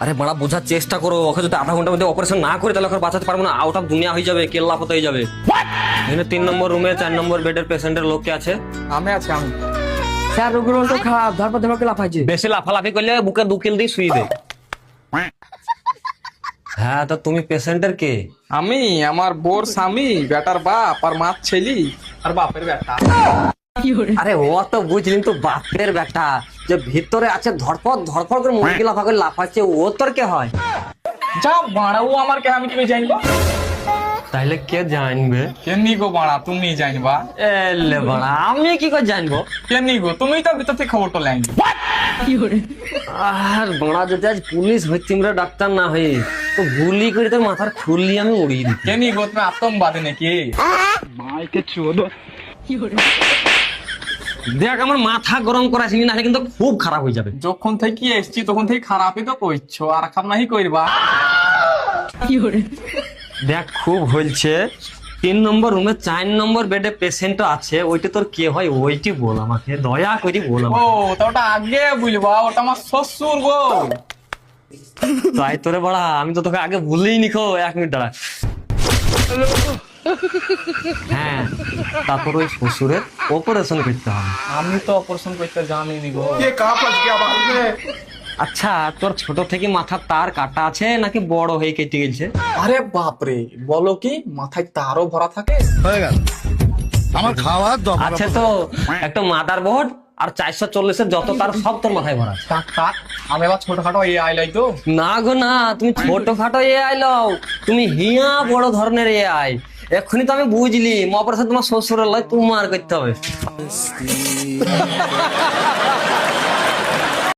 আরে বড়া বোঝার চেষ্টা করো, ওকে যদি আধা ঘন্টার মধ্যে অপারেশন না করে তাহলে ওকে বাঁচাতে পারবো না, আউট অফ দুনিয়া হয়ে যাবে, কেল্লা ফতে হয়ে যাবে। এখানে 3 নম্বর রুমে 4 নম্বর বেডের পেশেন্টের লোক কে আছে? আমি আছি আমি। স্যার রোগীর তো খারাপ, ধরপর ধরপর লাফাইছে। বেশি লাফালাফি করলে বুকে 2 কিল দিয়ে শুয়ে দে। হ্যাঁ, তো তুমি পেশেন্টের কে? আমি আমার বোর স্বামী, বেটার বাপ আর মার ছেলি আর বাপের বেটা। আরে ও তো বুঝলি, তো বাপের বেটা যে ভিতরে আছে ধরপড় ধরপড় করে মুরগি লাফা করে লাফাচ্ছে, ও তোর কে হয়? যা বাড়া, ও আমার কে আমি কি জানবো? তাইলে কে জানবে? কেমনি গো বাড়া, তুমি জানবা? এলে বড়া, আমি কি করে জানবো? কেমনি গো, তুমি তো ভিতর থেকে খবরটা লেন। আর বড়া যদি আজ পুলিশ হইতিম রে, ডাক্তার না হয়ে তো গুলি করে তোর মাথার খুললি আমি উড়িয়ে দিই। কেমনি গো, তুমি আতঙ্কবাদী নাকি? দেখ আমার মাথা গরম করাছিস না, কিন্তু খুব খারাপ হয়ে যাবে। যখন থেকে এসছি তখন থেকে খারাপই তো কইছো, আর খারাপ নাহি কইরবা। দেখ খুব হয়েছে, 3 নম্বর রুমে 4 নম্বর বেডে পেশেন্ট আছে, ওইটা তোর কে হয় ওইটি বল আমাকে, দয়া করে বল ও আমাকে। তা ওটা আগে বুঝবা, ওটা আমার শ্বশুর গো। তাই তোরে বড়া, আমি তো তোকে আগে ভুলেই নিখো, 1 মিনিট দাঁড়া। হ্যাঁ, তারপর ওই শ্বশুরের অপারেশন করতে হবে। আমি তো অপারেশন করতে জানিনি গো। আচ্ছা, তোর ছোট থেকে মাথার তার কাটা আছে নাকি বড় হয়ে কেটে গেছে? আরে বাপরে, বলো কি, মাথায় তারও ভরা থাকে? হয়ে গেল আমার খাওয়ার দরকার। আছে তো একটা মাদার বোর্ড আর 440-এর যত তার সব তোর মাথায় ভরা আছে। টাক টাক, আমি আবার ছোটখাটো এই আইলাই তো। না গো না, তুমি ছোটখাটো এআই লও, তুমি হিয়া বড় ধরনের এআই। এক্ষুনি তো আমি বুঝলি অপারেশন তোমার শ্বশুরের লয়, তোমার করতে হবে।